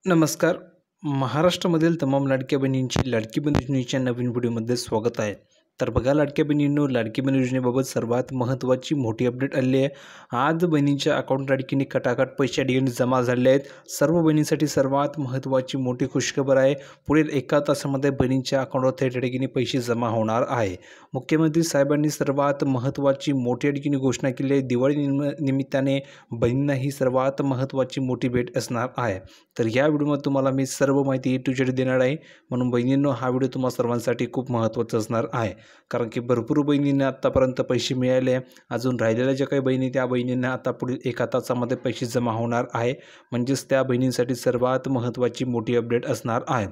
नमस्कार. महाराष्ट्रामधील तमाम लाडक्या बहिणींची लाडकी बहीण योजनेच्या नवीन व्हिडिओमध्ये स्वागत आहे. तर बघा लाडक्या बहिणींनो, लाडकी बहीण योजनेबाबत सर्वात महत्त्वाची मोठी अपडेट आली आहे. आज बहिणींच्या अकाउंट लाडकीने कटाकट पैसे ठिकाणी जमा झाले आहेत. सर्व बहिणींसाठी सर्वात महत्त्वाची मोठी खुशखबर आहे. पुढील 1 तासामध्ये बहिणींच्या अकाउंटवर थेट ठिकाणी पैसे जमा होणार आहे. मुख्यमंत्री साहेबांनी सर्वात महत्त्वाची मोठी ठिकाणी घोषणा केली आहे. दिवाळी निमित्ताने बहिणींना ही सर्वात महत्त्वाची मोठी भेट असणार आहे. तर या व्हिडिओमध्ये तुम्हाला मी सर्व माहिती A to Z देणार आहे. म्हणून बहिणींनो, हा व्हिडिओ तुम्हा सर्वांसाठी खूप महत्त्वाचा असणार आहे. कारण की भरपूर बहिणींना आत्तापर्यंत पैसे मिळाले. अजून राहिलेल्या ज्या काही बहिणी, त्या बहिणींना आता पुढील 1 तासामध्ये पैसे जमा होणार आहे. म्हणजेच त्या बहिणींसाठी सर्वात महत्त्वाची मोठी अपडेट असणार आहे.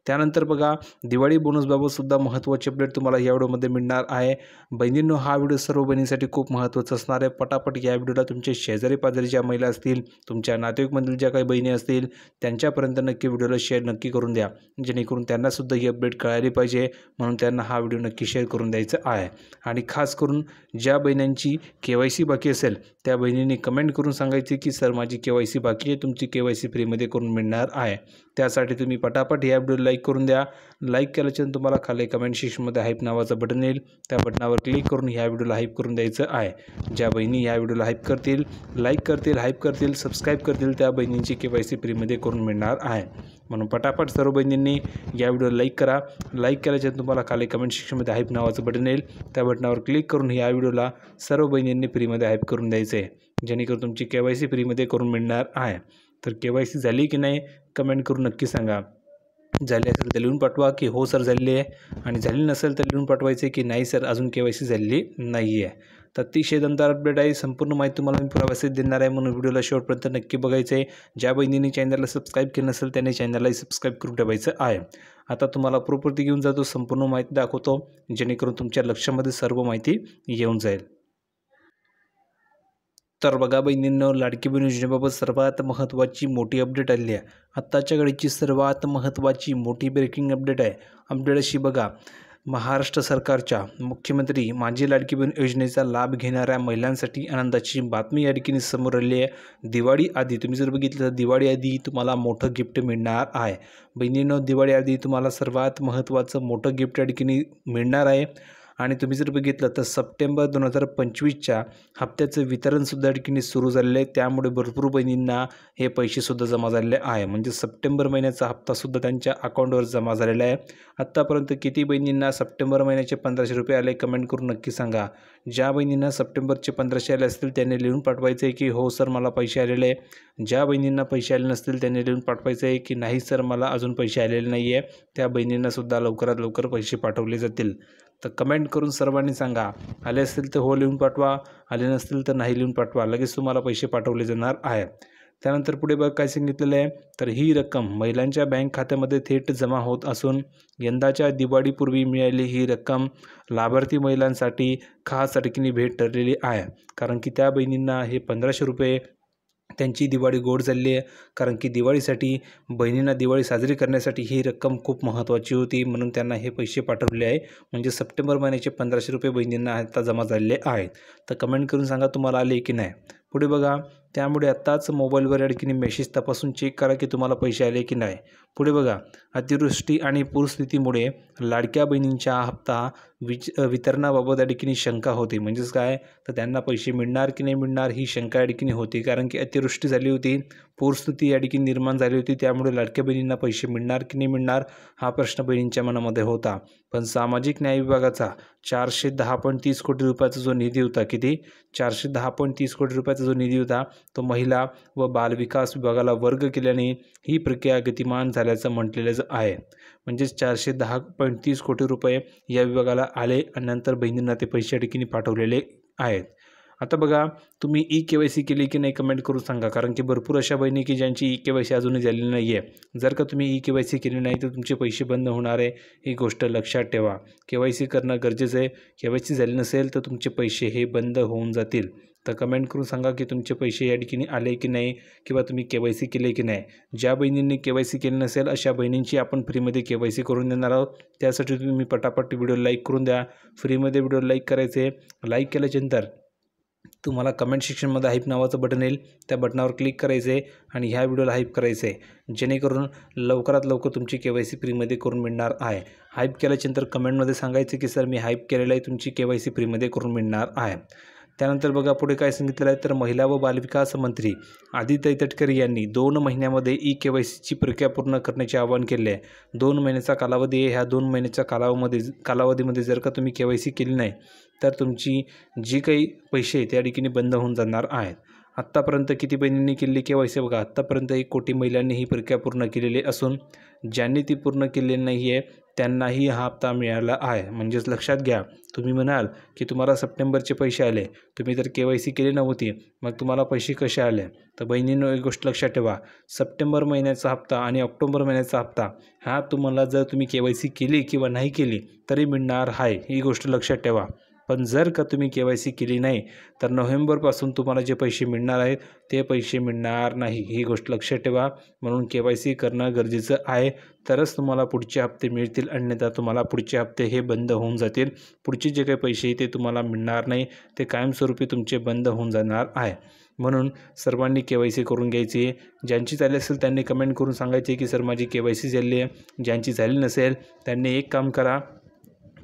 त्यानंतर बघा, दिवाळी बोनसबाबत सुद्धा महत्त्वाची अपडेट तुम्हाला या व्हिडिओमध्ये मिळणार आहे. बहिणींनो, हा व्हिडिओ सर्व बहिणींसाठी खूप महत्त्वाचा असणार आहे. पटापट या व्हिडिओला तुमच्या शेजारी पाजारी ज्या महिला असतील, तुमच्या नातेवाईकमधील ज्या काही बहिणी असतील, त्यांच्यापर्यंत नक्की व्हिडिओला शेअर नक्की करून द्या, जेणेकरून त्यांनासुद्धा ही अपडेट कळाली पाहिजे. म्हणून त्यांना हा व्हिडिओ नक्की शेअर करून द्यायचा आहे. आणि खास करून ज्या बहिणींची KYC बाकी असेल, त्या बहिणींनी कमेंट करून सांगायचे की सर, माझी KYC बाकी आहे, तुमची KYC फ्रीमध्ये करून मिळणार आहे. त्यासाठी तुम्ही पटापट या व्हिडिओला लाईक करून द्या. लाईक केल्याच्यानंतर तुम्हाला खाली कमेंट सेक्शनमध्ये हाईप नावाचं बटन येईल. त्या बटनावर क्लिक करून ह्या व्हिडिओला हाईप करून द्यायचं आहे. ज्या बहिणी या व्हिडिओला हाईप करतील, लाईक करतील, हाईप करतील, सबस्क्राईब करतील, त्या बहिणींची KYC फ्रीमध्ये करून मिळणार आहे. म्हणून पटापट सर्व बहिणींनी या व्हिडिओला लाईक करा. लाईक केल्याच्यानंतर तुम्हाला खाली कमेंट सेक्शनमध्ये हाईप नावाचं बटन येईल. त्या बटनावर क्लिक करून या व्हिडिओला सर्व बहिणींनी फ्रीमध्ये हाईप करून द्यायचं आहे, जेणेकरून तुमची KYC फ्रीमध्ये करून मिळणार आहे. तर KYC झाली की नाही, कमेंट करून नक्की सांगा. झाली असेल तर लिहून पाठवा की हो सर झालेली आहे, आणि झाली नसेल तर लिहून पाठवायचे की नाही सर, अजून KYC झालेली नाही आहे. तर अतिशय दमदार अपडेट आहे. संपूर्ण माहिती तुम्हाला मी व्यवस्थित देणार आहे, म्हणून व्हिडिओला शेवटपर्यंत नक्की बघायचं आहे. ज्या बहिणींनी चॅनलला सबस्क्राईब केलं नसेल त्याने चॅनललाही सबस्क्राईब करून ठेवायचं आहे. आता तुम्हाला प्रॉपर्टी घेऊन जातो, संपूर्ण माहिती दाखवतो, जेणेकरून तुमच्या लक्षामध्ये सर्व माहिती येऊन जाईल. तर बघा बहिणींनो, लाडकी बहीण योजनेबाबत सर्वात महत्त्वाची मोठी अपडेट आली आहे. आत्ताच्या घडीची सर्वात महत्त्वाची मोठी ब्रेकिंग अपडेट आहे. अपडेट अशी बघा, महाराष्ट्र सरकारच्या मुख्यमंत्री माझी लाडकी बहीण योजनेचा लाभ घेणाऱ्या महिलांसाठी आनंदाची बातमी या ठिकाणी समोर आली आहे. दिवाळी आधी तुम्ही जर बघितलं तर दिवाळी आधी तुम्हाला मोठं गिफ्ट मिळणार आहे. बहिणींनो, दिवाळी आधी तुम्हाला सर्वात महत्त्वाचं मोठं गिफ्ट या ठिकाणी मिळणार आहे. आणि तुम्ही जर बघितलं तर सप्टेंबर 2025च्या हप्त्याचं वितरणसुद्धा या ठिकाणी सुरू झालेलं आहे. त्यामुळे भरपूर बहिणींना हे पैसेसुद्धा जमा झालेले आहे. म्हणजे सप्टेंबर महिन्याचा हप्तासुद्धा त्यांच्या अकाउंटवर जमा झालेला आहे. आत्तापर्यंत किती बहिणींना सप्टेंबर महिन्याचे 1500 रुपये आले, कमेंट करून नक्की सांगा. ज्या बहिणींना सप्टेंबरचे 1500 आले असतील त्यांनी लिहून पाठवायचं आहे की हो सर, मला पैसे आलेले आहे. ज्या बहिणींना पैसे आले नसतील त्यांनी लिहून पाठवायचं आहे की नाही सर, मला अजून पैसे आलेले नाही आहे. त्या बहिणींनासुद्धा लवकरात लवकर पैसे पाठवले जातील. तर कमेंट करून सर्वांनी सांगा. आले असतील तर हो लिहून पाठवा, आले नसतील तर नाही लिहून पाठवा. लगेच तुम्हाला पैसे पाठवले जाणार आहेत. त्यानंतर पुढे बघा काय सांगितलेलं आहे, तर ही रक्कम महिलांच्या बँक खात्यामध्ये थेट जमा होत असून यंदाच्या दिवाळीपूर्वी मिळालेली ही रक्कम लाभार्थी महिलांसाठी खास ठिकाणी भेट ठरलेली आहे. कारण की त्या बहिणींना हे 1500 रुपये त्यांची दिवाळी गोड झाली आहे. कारण की दिवाळीसाठी बहिणींना दिवाळी साजरी करण्यासाठी ही रक्कम खूप महत्त्वाची होती, म्हणून त्यांना हे पैसे पाठवले आहे. म्हणजे सप्टेंबर महिन्याचे 1500 रुपये बहिणींना आता जमा झालेले आहेत. तर कमेंट करून सांगा तुम्हाला आले की नाही. पुढे बघा, त्यामुळे आत्ताच मोबाईलवर या ठिकाणी मेसेज तपासून चेक करा की तुम्हाला पैसे आले की नाही. पुढे बघा, अतिवृष्टी आणि पूरस्थितीमुळे लाडक्या बहिणींच्या हप्ता वितरणाबाबत या ठिकाणी शंका होती. म्हणजेच काय, तर त्यांना पैसे मिळणार की नाही मिळणार ही शंका या ठिकाणी होती. कारण की अतिवृष्टी झाली होती, पूरस्थिती या ठिकाणी निर्माण झाली होती. त्यामुळे लाडक्या बहिणींना पैसे मिळणार की नाही मिळणार हा प्रश्न बहिणींच्या मनामध्ये होता. पण सामाजिक न्याय विभागाचा 410.30 कोटी रुपयाचा जो निधी होता, किती 410.30 कोटी रुपयाचा जो निधी होता, तो महिला व बालविकास विभागाला वर्ग केल्याने ही प्रक्रिया गतिमान झाल्याचं म्हटलेलं आहे. म्हणजेच 410.30 कोटी रुपये या विभागाला आले आणि नंतर बहिणींना ते पैसे या ठिकाणी पाठवलेले आहेत. आता बघा, तुम्ही KYC केली की नाही, कमेंट करून सांगा. कारण की भरपूर अशा बहिणी की ज्यांची KYC अजूनही झालेली नाही आहे. जर का तुम्ही KYC केली नाही तर तुमचे पैसे बंद होणार आहे, ही गोष्ट लक्षात ठेवा. KYC करणं गरजेचं आहे. KYC झाली नसेल तर तुमचे पैसे हे बंद होऊन जातील. तर कमेंट करून सांगा की तुमचे पैसे या ठिकाणी आले की नाही, किंवा तुम्ही KYC केले की नाही. ज्या बहिणींनी KYC केली नसेल अशा बहिणींची आपण फ्रीमध्ये KYC करून देणार आहोत. त्यासाठी तुम्ही पटापट व्हिडिओ लाईक करून द्या. फ्रीमध्ये व्हिडिओ लाईक करायचे. लाईक केल्याच्यानंतर तुम्हाला कमेंट सेक्शनमध्ये हाईप नावाचं बटन येईल, त्या बटनावर क्लिक करायचं आहे आणि ह्या व्हिडिओला हाईप करायचं आहे, जेणेकरून लवकरात लवकर तुमची KYC फ्रीमध्ये करून मिळणार आहे. हाईप केल्याच्यानंतर कमेंटमध्ये सांगायचं की सर मी हाईप केलेलं आहे, तुमची KYC फ्रीमध्ये करून मिळणार आहे. त्यानंतर बघा पुढे काय सांगितलेलं आहे, तर महिला व बालविकास मंत्री आदित्य तटकरे यांनी 2 महिन्यामध्ये KYCची प्रक्रिया पूर्ण करण्याचे आवाहन केले आहे. 2 महिन्याचा कालावधी आहे. ह्या 2 महिन्याच्या कालावधीमध्ये जर का तुम्ही KYC केली नाही तर तुमची जी काही पैसे आहेत त्या ठिकाणी बंद होऊन जाणार आहेत. आत्तापर्यंत किती बहिणींनी केलेली KYC बघा, आत्तापर्यंत 1 कोटी महिलांनी ही प्रक्रिया पूर्ण केलेली असून ज्यांनी ती पूर्ण केलेली नाही आहे त्यांनाही हा हप्ता मिळाला आहे. म्हणजेच लक्षात घ्या, तुम्ही म्हणाल की तुम्हाला सप्टेंबरचे पैसे आले, तुम्ही तर KYC केली नव्हती, मग तुम्हाला पैसे कसे आले? तर बहिणींनो एक गोष्ट लक्षात ठेवा, सप्टेंबर महिन्याचा हप्ता आणि ऑक्टोबर महिन्याचा हप्ता हा तुम्हाला जर तुम्ही KYC केली किंवा नाही केली तरी मिळणार आहे, ही गोष्ट लक्षात ठेवा. पण जर का तुम्ही KYC केली नाही तर नोव्हेंबरपासून तुम्हाला जे पैसे मिळणार आहेत ते पैसे मिळणार नाही, ही गोष्ट लक्षात ठेवा. म्हणून KYC करणं गरजेचं आहे, तरच तुम्हाला पुढचे हप्ते मिळतील, अन्यथा तुम्हाला पुढचे हप्ते हे बंद होऊन जातील. पुढचे जे काही पैसे ते तुम्हाला मिळणार नाही, ते कायमस्वरूपी तुमचे बंद होऊन जाणार आहे. म्हणून सर्वांनी KYC करून घ्यायची आहे. ज्यांची झाली असेल त्यांनी कमेंट करून सांगायचे की सर माझी KYC झाली आहे. ज्यांची झाली नसेल त्यांनी एक काम करा,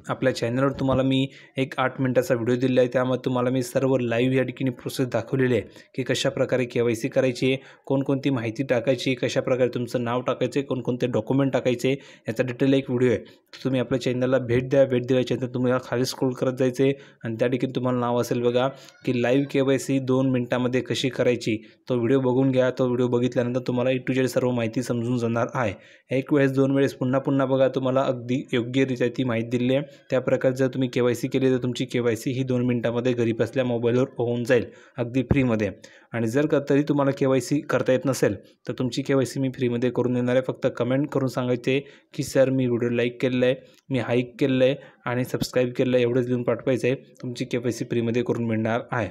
आपल्या चॅनलवर तुम्हाला मी एक 8 मिनिटाचा व्हिडिओ दिलेला आहे, त्यामध्ये तुम्हाला मी सर्व लाईव्ह या ठिकाणी प्रोसेस दाखवलेली आहे की कशाप्रकारे KYC करायची आहे, कोणकोणती माहिती टाकायची, कशाप्रकारे तुमचं नाव टाकायचं आहे, कोणकोणते डॉक्युमेंट टाकायचे, याचा डिटेल एक व्हिडिओ आहे. तुम्ही आपल्या चॅनलला भेट द्या. भेट दिल्याच्यानंतर तुम्हाला खाली स्क्रोल करत जायचं आहे आणि त्या ठिकाणी तुम्हाला नाव असेल बघा की लाईव्ह KYC 2 मिनिटामध्ये कशी करायची, तो व्हिडिओ बघून घ्या. तो व्हिडिओ बघितल्यानंतर तुम्हाला A to Z सर्व माहिती समजून जाणार आहे. एक वेळेस 2 वेळेस पुन्हा बघा, तुम्हाला अगदी योग्यरित्या ती माहिती दिली आहे. त्या प्रकारे जर तुम्ही KYC केली तर तुमची KYC ही 2 मिनिटामध्ये घरी बसल्या मोबाईलवर होऊन जाईल अगदी फ्रीमध्ये. आणि जर का तरी तुम्हाला KYC करता येत नसेल तर तुमची KYC मी फ्रीमध्ये करून देणार आहे. फक्त कमेंट करून सांगायचे की सर मी व्हिडिओ लाईक केलेला आहे, मी हाईक केलेलं आहे आणि सबस्क्राईब केलेलं आहे, एवढंच लिहून पाठवायचं आहे. तुमची KYC फ्रीमध्ये करून मिळणार आहे.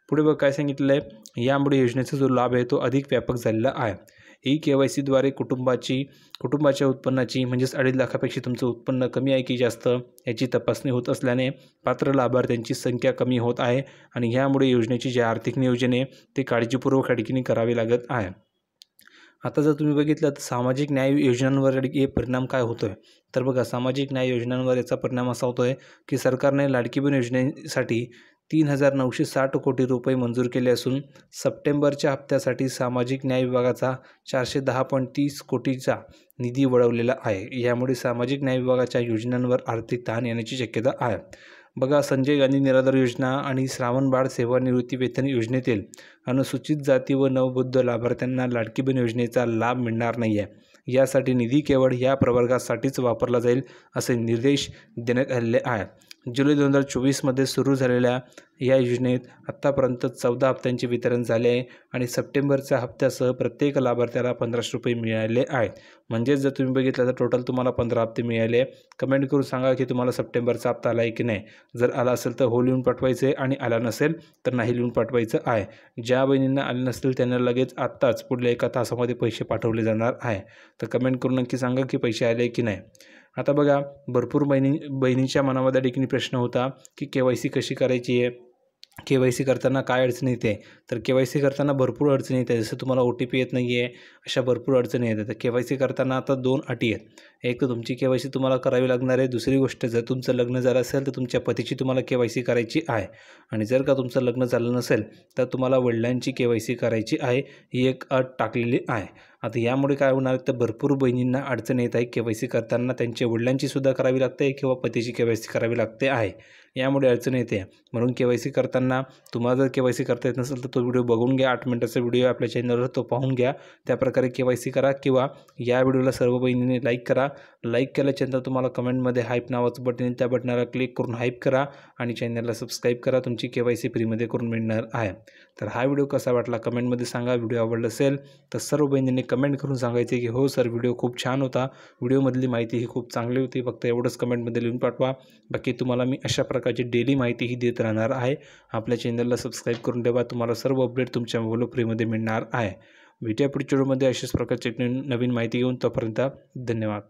पुढे बघ काय सांगितलं आहे, यामुळे योजनेचा जो लाभ आहे तो अधिक व्यापक झालेला आहे. KYCद्वारे कुटुंबाच्या उत्पन्नाची म्हणजेच 2.5 लाखापेक्षा तुमचं उत्पन्न कमी आहे की जास्त याची तपासणी होत असल्याने पात्र लाभार्थ्यांची संख्या कमी होत आहे आणि ह्यामुळे योजनेची जे आर्थिक नियोजन आहे ते काळजीपूर्वक ठिकाणी करावे लागत आहे. आता जर तुम्ही बघितलं तर सामाजिक न्याय योजनांवर हे परिणाम काय होतो आहे, तर बघा सामाजिक न्याय योजनांवर याचा परिणाम असा होतो आहे की सरकारने लाडकी बहीण योजनेसाठी 3,960 कोटी रुपये मंजूर केले असून सप्टेंबरच्या हप्त्यासाठी सामाजिक न्याय विभागाचा 410.30 कोटीचा निधी वळवलेला आहे. यामुळे सामाजिक न्याय विभागाच्या योजनांवर आर्थिक ताण येण्याची शक्यता आहे. बघा संजय गांधी निराधार योजना आणि श्रावणबाळ सेवानिवृत्ती वेतन योजनेतील अनुसूचित जाती व नवबौद्ध लाभार्थ्यांना लाडकी बहीण योजनेचा लाभ मिळणार नाही आहे. यासाठी निधी केवळ या प्रवर्गासाठीच वापरला जाईल असे निर्देश देण्यात आलेले आहेत. जुलै 2024मध्ये सुरू झालेल्या या योजनेत आत्तापर्यंत 14 हप्त्यांचे वितरण झाले आहे आणि सप्टेंबरच्या हप्त्यासह प्रत्येक लाभार्थ्याला 1500 रुपये मिळाले आहेत. म्हणजेच जर तुम्ही बघितलं तर टोटल तुम्हाला 15 हप्ते मिळाले. कमेंट करून सांगा की तुम्हाला सप्टेंबरचा हप्ता आला आहे की नाही. जर आला असेल तर हो लिहून पाठवायचं आहे आणि आला नसेल तर नाही लिहून पाठवायचं आहे. ज्या बहिणींना आले नसतील त्यांना लगेच आत्ताच पुढल्या 1 तासामध्ये पैसे पाठवले जाणार आहे. तर कमेंट करून नक्की सांगा की पैसे आले की नाही. आता बघा भरपूर बहिणींच्या मनामध्ये ठिकाणी प्रश्न होता की KYC कशी करायची आहे, KYC करताना काय अडचणी येते. तर KYC करताना भरपूर अडचणी येते. जसं तुम्हाला OTP येत नाही आहे, अशा भरपूर अडचणी येतात. तर KYC करताना आता 2 अटी आहेत. एक तर तुमची KYC तुम्हाला करावी लागणार आहे. दुसरी गोष्ट जर तुमचं लग्न झालं असेल तर तुमच्या पतीची तुम्हाला KYC करायची आहे आणि जर का तुमचं लग्न झालं नसेल तर तुम्हाला वडिलांची KYC करायची आहे. ही एक अट टाकलेली आहे. आता यामुळे काय होणार तर भरपूर बहिणींना अडचण येत आहे. KYC करताना त्यांच्या वडिलांची सुद्धा करावी लागते किंवा पतीची KYC करावी लागते आहे. यामुळे अडचण येते. म्हणून KYC करताना तुम्हाला जर KYC करता येत नसेल तर तो व्हिडिओ बघून घ्या. 8 मिनिटाचा व्हिडिओ आपल्या चॅनलवर, तो पाहून घ्या. त्याप्रकारे KYC करा किंवा या व्हिडिओला सर्व बहिणींनी लाईक करा. लाईक केल्याच्यानंतर तुम्हाला कमेंटमध्ये हाईप नावाचं बटन येईल, त्या बटनाला क्लिक करून हाईप करा आणि चॅनलला सबस्क्राईब करा. तुमची KYC फ्रीमध्ये करून मिळणार आहे. तर हा व्हिडिओ कसा वाटला कमेंटमध्ये सांगा. व्हिडिओ आवडला असेल तर सर्व बहिणींनी कमेंट करून सांगायचे की हो सर व्हिडिओ खूप छान होता, व्हिडिओमधली माहिती ही खूप चांगली होती. फक्त एवढंच कमेंटमध्ये लिहून पाठवा. बाकी तुम्हाला मी अशा प्रकारची डेली माहिती ही देत राहणार आहे. आपल्या चॅनलला सबस्क्राईब करून ठेवा. तुम्हाला सर्व अपडेट तुमच्या मोबाईलवर फ्रीमध्ये मिळणार आहे. भेटूया पुढच्या व्हिडिओमध्ये अशाच प्रकारची नवीन माहिती घेऊन. तोपर्यंत धन्यवाद.